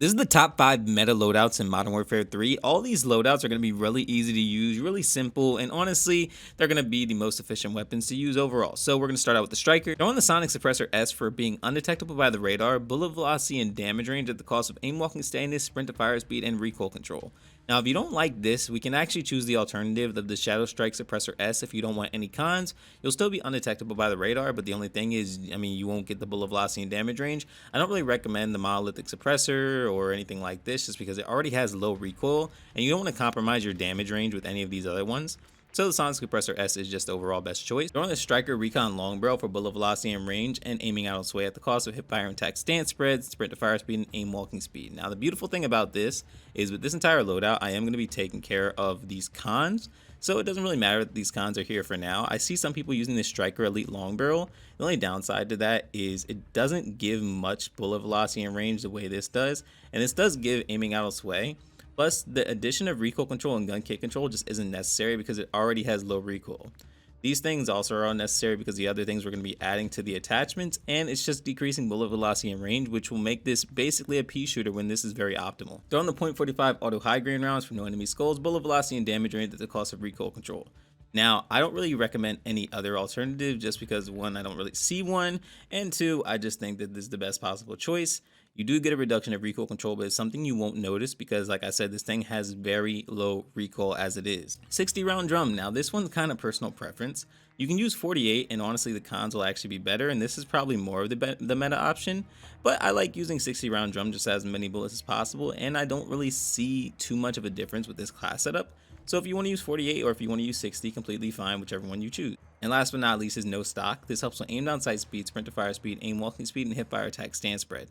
This is the top 5 meta loadouts in Modern Warfare 3. All these loadouts are going to be really easy to use, really simple, and honestly, they're going to be the most efficient weapons to use overall. So we're going to start out with the Striker. Throwing the Sonic Suppressor S for being undetectable by the radar, bullet velocity, and damage range at the cost of aim walking status, sprint to fire speed, and recoil control. Now, if you don't like this, we can actually choose the alternative of the Shadow Strike Suppressor S if you don't want any cons. You'll still be undetectable by the radar, but the only thing is, you won't get the bullet velocity and damage range. I don't really recommend the Monolithic Suppressor or anything like this just because it already has low recoil, and you don't want to compromise your damage range with any of these other ones. So the Sonic Suppressor S is just the overall best choice. Throwing the Striker Recon Long Barrel for bullet velocity and range, and aiming out of sway at the cost of hip fire and attack stance spread, sprint to fire speed, and aim walking speed. Now the beautiful thing about this is with this entire loadout, I am going to be taking care of these cons. So it doesn't really matter that these cons are here for now. I see some people using this Striker Elite Long Barrel. The only downside to that is it doesn't give much bullet velocity and range the way this does. And this does give aiming out of sway. Plus, the addition of recoil control and gun kick control just isn't necessary because it already has low recoil. These things also are unnecessary because the other things we're going to be adding to the attachments, and it's just decreasing bullet velocity and range, which will make this basically a pea shooter when this is very optimal. Throwing the .45 auto high grain rounds for no enemy skulls, bullet velocity and damage range at the cost of recoil control. Now, I don't really recommend any other alternative just because, one, I don't really see one, and two, I just think that this is the best possible choice. You do get a reduction of recoil control, but it's something you won't notice because, like I said, this thing has very low recoil as it is. 60 round drum. Now, this one's kind of personal preference. You can use 48, and honestly, the cons will actually be better, and this is probably more of the meta option. But I like using 60 round drum just as many bullets as possible, and I don't really see too much of a difference with this class setup. So if you want to use 48 or if you want to use 60, completely fine, whichever one you choose. And last but not least is no stock. This helps with aim down sight speed, sprint to fire speed, aim walking speed, and hip fire attack stance spread.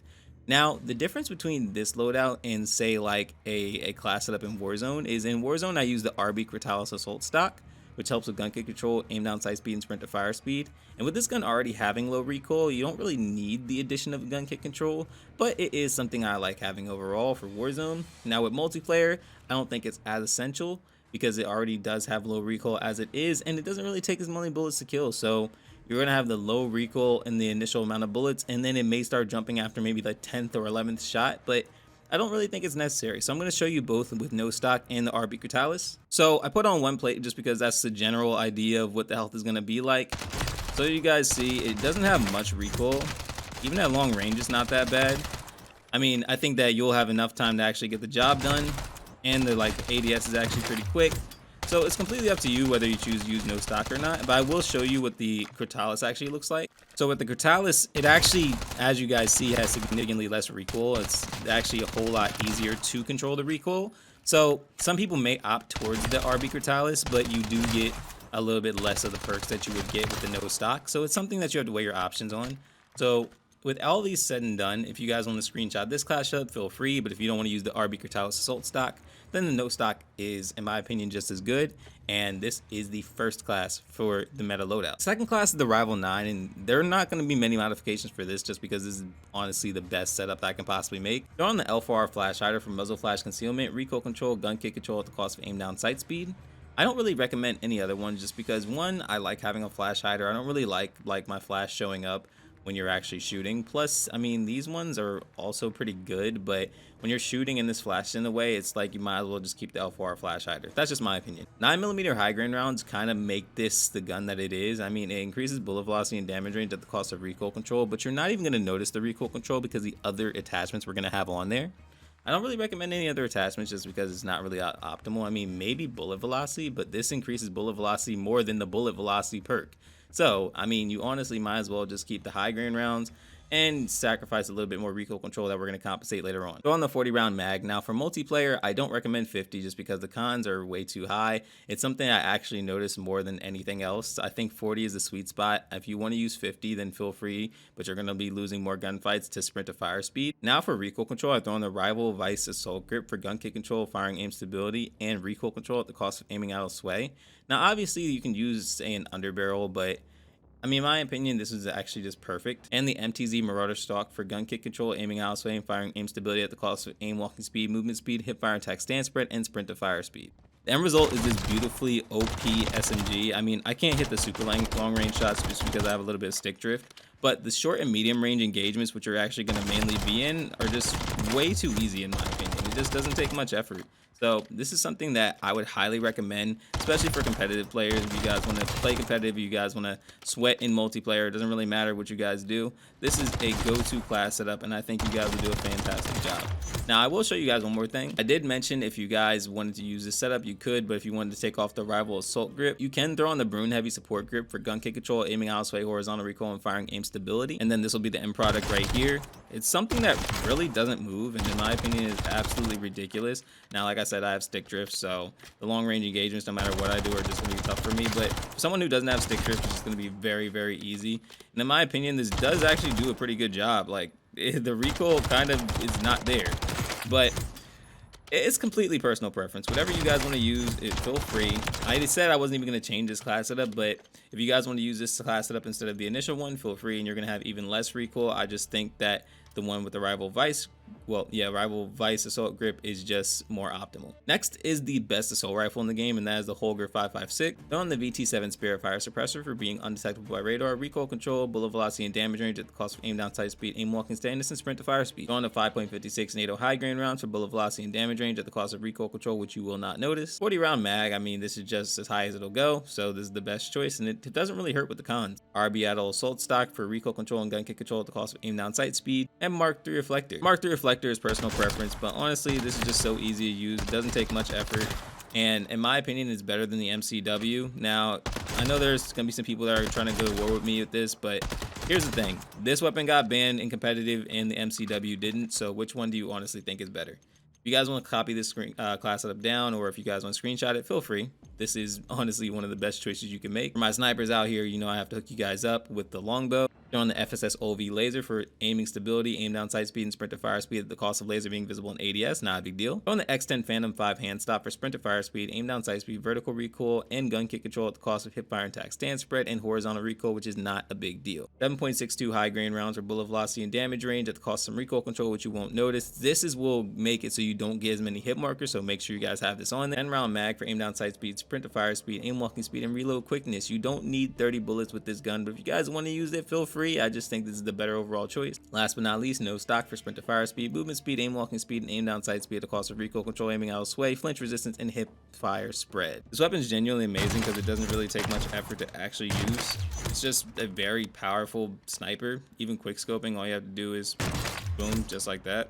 Now, the difference between this loadout and say like a class setup in Warzone is in Warzone I use the RB Critalis Assault stock, which helps with gun kick control, aim down sight speed, and sprint to fire speed. And with this gun already having low recoil, you don't really need the addition of gun kick control, but it is something I like having overall for Warzone. Now with multiplayer, I don't think it's as essential because it already does have low recoil as it is, and it doesn't really take as many bullets to kill. So you're going to have the low recoil in the initial amount of bullets, and then it may start jumping after maybe the 10th or 11th shot, but I don't really think it's necessary. So I'm going to show you both with no stock and the RB Critalis. So I put on one plate just because that's the general idea of what the health is going to be like. So you guys see, it doesn't have much recoil. Even at long range, it's not that bad. I think that you'll have enough time to actually get the job done, and the ADS is actually pretty quick. So it's completely up to you whether you choose to use no stock or not, but I will show you what the Critalis actually looks like. So with the Critalis, it actually, as you guys see, has significantly less recoil. It's actually a whole lot easier to control the recoil. So some people may opt towards the RB Critalis, but you do get a little bit less of the perks that you would get with the no stock. So it's something that you have to weigh your options on. So with all these said and done, if you guys want to screenshot this class setup, feel free. But if you don't want to use the RB Critalis Assault stock, then the no stock is, in my opinion, just as good. And this is the first class for the meta loadout. Second class is the Rival 9, and there are not going to be many modifications for this just because this is honestly the best setup that I can possibly make. They're on the L4R flash hider for muzzle flash concealment, recoil control, gun kick control at the cost of aim down sight speed. I don't really recommend any other one just because, one, I like having a flash hider. I don't really like my flash showing up when you're actually shooting. Plus, these ones are also pretty good, but when you're shooting and this flash in the way, it's like you might as well just keep the L4R flash hider. That's just my opinion. 9mm high grain rounds kind of make this the gun that it is. It increases bullet velocity and damage range at the cost of recoil control, but you're not even going to notice the recoil control because the other attachments we're going to have on there. I don't really recommend any other attachments just because it's not really optimal. Maybe bullet velocity, but this increases bullet velocity more than the bullet velocity perk. So, you honestly might as well just keep the high grain rounds and sacrifice a little bit more recoil control that we're going to compensate later on. Go on the 40 round mag. Now for multiplayer, I don't recommend 50 just because the cons are way too high. It's something I actually notice more than anything else. I think 40 is the sweet spot. If you want to use 50, then feel free, but you're going to be losing more gunfights to sprint to fire speed. Now for recoil control, I throw on the Rival Vice Assault Grip for gun kick control, firing aim stability, and recoil control at the cost of aiming out of sway. Now obviously you can use, say, an underbarrel, but in my opinion, this is actually just perfect. And the MTZ Marauder stock for gun kick control, aiming out of sway, and firing aim stability at the cost of aim walking speed, movement speed, hip fire attack stance spread, and sprint to fire speed. The end result is this beautifully OP SMG. I mean, I can't hit the super long range shots just because I have a little bit of stick drift, but the short and medium range engagements, which are actually going to mainly be in, are just way too easy in my opinion. It just doesn't take much effort. So this is something that I would highly recommend, especially for competitive players. If you guys want to play competitive, you guys want to sweat in multiplayer, it doesn't really matter what you guys do. This is a go-to class setup, and I think you guys will do a fantastic job. Now, I will show you guys one more thing. I did mention if you guys wanted to use this setup, you could, but if you wanted to take off the rival assault grip, you can throw on the Brune heavy support grip for gun kick control, aiming out sway, horizontal recoil, and firing aim stability. And then this will be the end product right here. It's something that really doesn't move, and in my opinion is absolutely ridiculous. Now, like I said, I have stick drift, so the long range engagements, no matter what I do, are just gonna be tough for me. But for someone who doesn't have stick drift, it's just gonna be very, very easy. And in my opinion, this does actually do a pretty good job. Like, the recoil kind of is not there, but it's completely personal preference. Whatever you guys want to use, feel free. I said I wasn't even going to change this class setup, but if you guys want to use this class setup instead of the initial one, feel free, and you're going to have even less recoil. I just think that the one with the rival vice, rival vice assault grip is just more optimal. Next is the best assault rifle in the game, and that is the Holger 5.56. They're on the VT7 Spirit fire suppressor for being undetectable by radar, recoil control, bullet velocity, and damage range at the cost of aim down sight speed, aim walking steadiness, and sprint to fire speed. They're on the 5.56 NATO high grain rounds for bullet velocity and damage range at the cost of recoil control, which you will not notice. 40 round mag, I mean, this is just as high as it'll go, so this is the best choice, and it doesn't really hurt with the cons. RB Idle assault stock for recoil control and gun kick control at the cost of aim down sight speed, and Mark III reflector. Mark III reflector is personal preference, but honestly, this is just so easy to use. It doesn't take much effort, and in my opinion, it's better than the MCW. Now, I know there's gonna be some people that are trying to go to war with me with this, but here's the thing: this weapon got banned in competitive, and the MCW didn't. So, which one do you honestly think is better? If you guys want to copy this class setup down, or if you guys want to screenshot it, feel free. This is honestly one of the best choices you can make. For my snipers out here, you know I have to hook you guys up with the longbow. They're on the FSS OV laser for aiming stability, aim down sight speed, and sprint to fire speed at the cost of laser being visible in ADS, not a big deal. They're on the X10 Phantom 5 hand stop for sprint to fire speed, aim down sight speed, vertical recoil, and gun kick control at the cost of hip fire and tack stand spread and horizontal recoil, which is not a big deal. 7.62 high grain rounds for bullet velocity and damage range at the cost of some recoil control, which you won't notice. This will make it so you don't get as many hit markers, so make sure you guys have this on there. 10 round mag for aim down sight speed, sprint to fire speed, aim walking speed, and reload quickness. You don't need 30 bullets with this gun, but if you guys want to use it, feel free. I just think this is the better overall choice. Last but not least, no stock for sprint to fire speed, movement speed, aim walking speed, and aim down sight speed at the cost of recoil control, aiming out sway, flinch resistance, and hip fire spread. This weapon is genuinely amazing because it doesn't really take much effort to actually use. It's just a very powerful sniper. Even quick scoping, all you have to do is boom, just like that.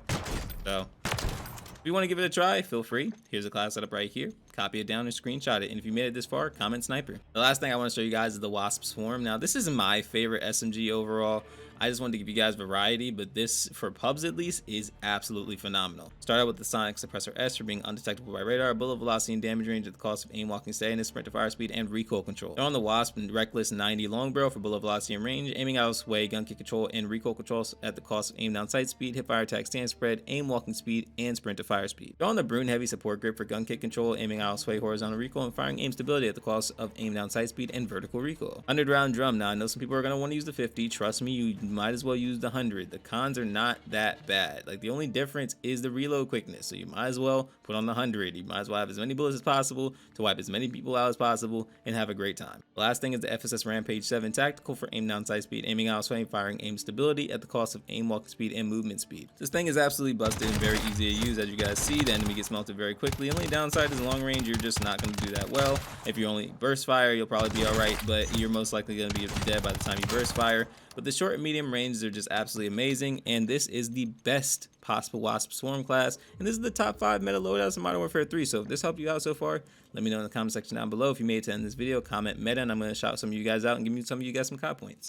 So if you want to give it a try, feel free. Here's a class setup right here. Copy it down and screenshot it. And if you made it this far, comment sniper. The last thing I want to show you guys is the Wasp Swarm. Now, this is my favorite SMG overall. I just wanted to give you guys variety, but this, for pubs at least, is absolutely phenomenal. Start out with the Sonic Suppressor S for being undetectable by radar, bullet velocity and damage range at the cost of aim walking steadiness, sprint to fire speed, and recoil control. They're on the Wasp and Reckless 90 long barrel for bullet velocity and range, aiming out of sway, gun kick control, and recoil control at the cost of aim down sight speed, hip fire attack stand spread, aim walking speed, and sprint to fire speed. They're on the Brune heavy support grip for gun kick control, aiming out of sway, horizontal recoil, and firing aim stability at the cost of aim down sight speed and vertical recoil. 100 round drum. Now, I know some people are going to want to use the 50. Trust me, you might as well use the 100. The cons are not that bad. Like, the only difference is the reload quickness, so you might as well put on the 100. You might as well have as many bullets as possible to wipe as many people out as possible and have a great time. The last thing is the FSS Rampage 7 tactical for aim down sight speed, aiming out sway, firing aim stability at the cost of aim walking speed and movement speed. This thing is absolutely busted and very easy to use. As you guys see, the enemy gets melted very quickly. The only downside is long range, you're just not going to do that well. If you only burst fire, you'll probably be alright, but you're most likely going to be dead by the time you burst fire. But the short and medium ranges are just absolutely amazing, and this is the best possible Wasp Swarm class, and this is the top 5 meta loadouts in Modern Warfare 3. So if this helped you out so far, let me know in the comment section down below. If you made it to end this video, comment meta, and I'm going to shout some of you guys out and give some of you guys some COD points.